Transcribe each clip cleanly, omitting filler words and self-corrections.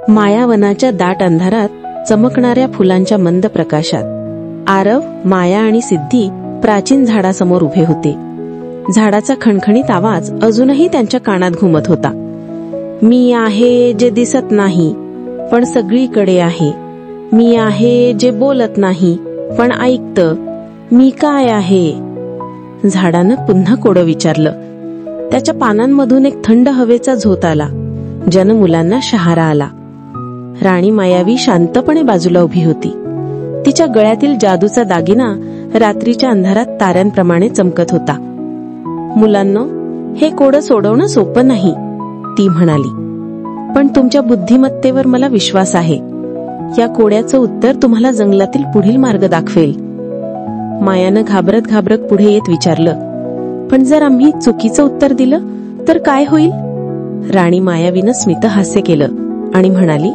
मायावनाच्या दाट अंधारात चमकणाऱ्या फुलांच्या मंद प्रकाशात आरव, माया आणि सिद्धी प्राचीन झाडासमोर उभे होते. झाडाचा खणखणीत आवाज अजूनही त्यांच्या कानात घुमत होता. मी आहे जे दिसत नाही पण सगळीकडे आहे. मी आहे जे बोलत नाही पण ऐकतं. मी काय आहे? झाडानं पुन्हा कोडं विचारलं. त्याच्या पानांमधून एक थंड हवेचा झोत आला, ज्यानं मुलांना शहारा आला. राणी मायावी शांतपणे बाजूला उभी होती. तिच्या गळ्यातील जादूचा दागिना रात्रीच्या अंधारात ताऱ्यांप्रमाणे चमकत होता. मुलांनो, हे कोडं सोडवणं सोपं नाही, ती म्हणाली. पण तुमच्या बुद्धिमत्तेवर मला विश्वास आहे. या कोड्याचं उत्तर तुम्हाला जंगलातील पुढील मार्ग दाखवेल. मायानं घाबरत घाबरत पुढे येत विचारलं, पण जर आम्ही चुकीचं उत्तर दिलं तर काय होईल? राणी मायावीनं स्मितहास्य केलं आणि म्हणाली,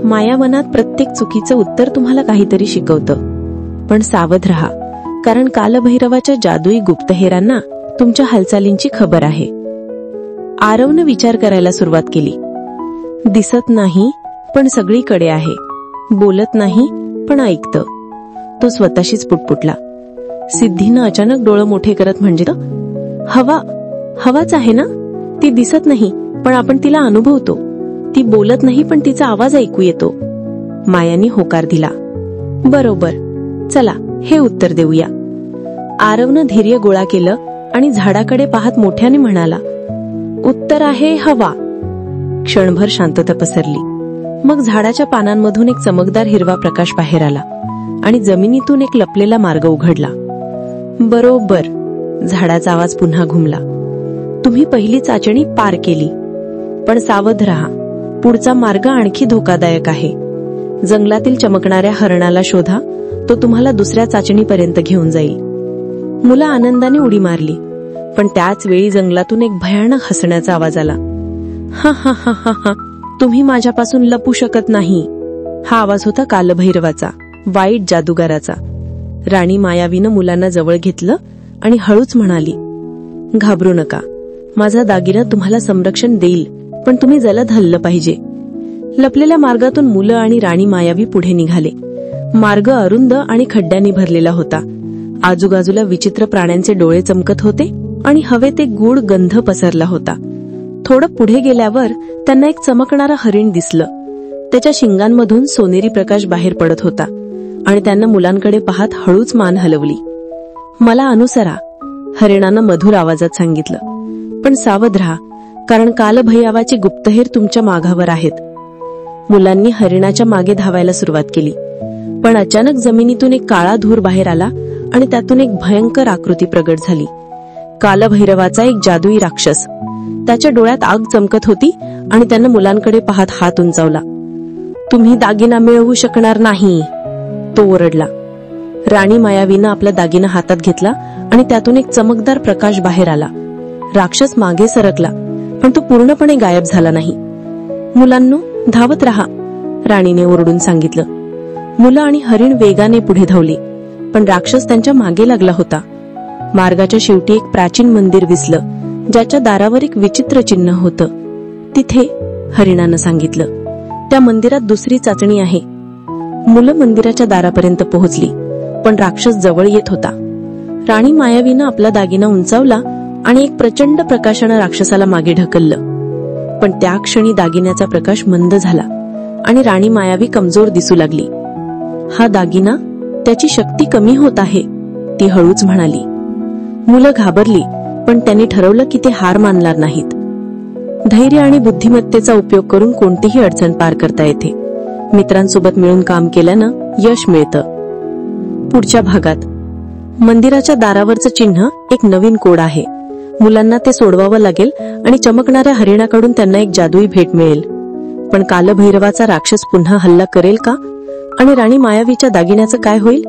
मायावनात प्रत्येक चुकीचं उत्तर तुम्हाला काहीतरी शिकवतं. पण सावध रहा, कारण कालभैरवाच्या जादुई गुप्तहेरांना तुमच्या हालचालींची खबर आहे. आरवनं विचार करायला सुरुवात केली. दिसत नाही पण सगळीकडे आहे. बोलत नाही पण ऐकतं. तो स्वतःशीच पुटपुटला. सिद्धीनं अचानक डोळं मोठे करत म्हणजे, हवाच आहे ना? ती दिसत नाही पण आपण तिला अनुभवतो. ती बोलत नाही पण तिचा आवाज ऐकू येतो. मायानी होकार दिला. बरोबर, चला हे उत्तर देऊया. आरवनं धैर्य गोळा केलं आणि झाडाकडे पाहत मोठ्याने म्हणाला, उत्तर आहे हवा. क्षणभर शांतता पसरली. मग झाडाच्या पानांमधून एक चमकदार हिरवा प्रकाश बाहेर आला आणि जमिनीतून एक लपलेला मार्ग उघडला. बरोबर, झाडाचा आवाज पुन्हा घुमला. तुम्ही पहिली चाचणी पार केली. पण सावध रहा, पुढचा मार्ग आणखी धोकादायक आहे. जंगलातील चमकणाऱ्या हरणाला शोधा. तो तुम्हाला दुसऱ्या चाचणीपर्यंत घेऊन जाईल. मुलं आनंदाने उडी मारली. पण त्याच वेळी जंगलातून एक भयानक हसण्याचा आवाज आला. हा हा हा हा हा, तुम्ही माझ्यापासून लपू शकत नाही. हा आवाज होता कालभैरवाचा, वाईट जादूगाराचा. राणी मायावीनं मुलांना जवळ घेतलं आणि हळूच म्हणाली, घाबरू नका. माझा दागिना तुम्हाला संरक्षण देईल, पण तुम्ही जलद हललं पाहिजे. लपलेल्या मार्गातून मुलं आणि राणी मायावी पुढे निघाले. मार्ग अरुंद आणि खड्ड्यांनी भरलेला होता. आजूबाजूला विचित्र प्राण्यांचे डोळे चमकत होते आणि हवेत एक गूढ गंध पसरला होता. थोडं पुढे गेल्यावर त्यांना एक चमकणारं हरिण दिसलं. त्याच्या शिंगांमधून सोनेरी प्रकाश बाहेर पडत होता आणि त्यांना मुलांकडे पाहत हळूच मान हलवली. मला अनुसरा, हरिणानं मधुर आवाजात सांगितलं. पण सावध राहा, कारण कालभैरवाचे गुप्तहेर तुमच्या मागावर आहेत. मुलांनी हरिणाच्या मागे धावायला सुरुवात केली. पण अचानक जमिनीतून एक काळा धूर बाहेर आला आणि त्यातून एक भयंकर आकृती प्रगट झाली. कालभैरवाचा एक जादुई राक्षस. त्याच्या डोळ्यात आग चमकत होती आणि त्यानं मुलांकडे पाहत हात उंचावला. तुम्ही दागिना मिळवू शकणार नाही, तो ओरडला. राणी मायावीनं आपला दागिना हातात घेतला आणि त्यातून एक चमकदार प्रकाश बाहेर आला. राक्षस मागे सरकला, पण तो पूर्णपणे गायब झाला नाही. मुलांनो, धावत राहा, राणीने ओरडून सांगितलं. मुलं आणि हरिण वेगाने पुढे धावली, पण राक्षस त्यांच्या मागे लागला होता. मार्गाच्या शेवटी एक प्राचीन मंदिर दिसलं, ज्याच्या दारावर एक विचित्र चिन्ह होतं. तिथे, हरिणानं सांगितलं, त्या मंदिरात दुसरी चाचणी आहे. मुलं मंदिराच्या दारापर्यंत पोहोचली, पण राक्षस जवळ येत होता. राणी मायावीनं आपला दागिना उंचावला आणि एक प्रचंड प्रकाशानं राक्षसाला मागे ढकललं. पण त्या क्षणी दागिन्याचा प्रकाश मंद झाला आणि राणी मायावी कमजोर दिसू लागली. हा दागिना, त्याची शक्ती कमी होत आहे, ती हळूच म्हणाली. मुलं घाबरली, पण त्यांनी ठरवलं की ते हार मानणार नाहीत. धैर्य आणि बुद्धिमत्तेचा उपयोग करून कोणतीही अडचण पार करता येते. मित्रांसोबत मिळून काम केल्यानं यश मिळतं. पुढच्या भागात, मंदिराच्या दारावरचं चिन्ह एक नवीन कोड आहे. मुलांना ते सोडवावं लागेल आणि चमकणाऱ्या हरिणाकडून त्यांना एक जादुई भेट मिळेल. पण कालभैरवाचा राक्षस पुन्हा हल्ला करेल का? आणि राणी मायावीच्या दागिन्याचं काय होईल?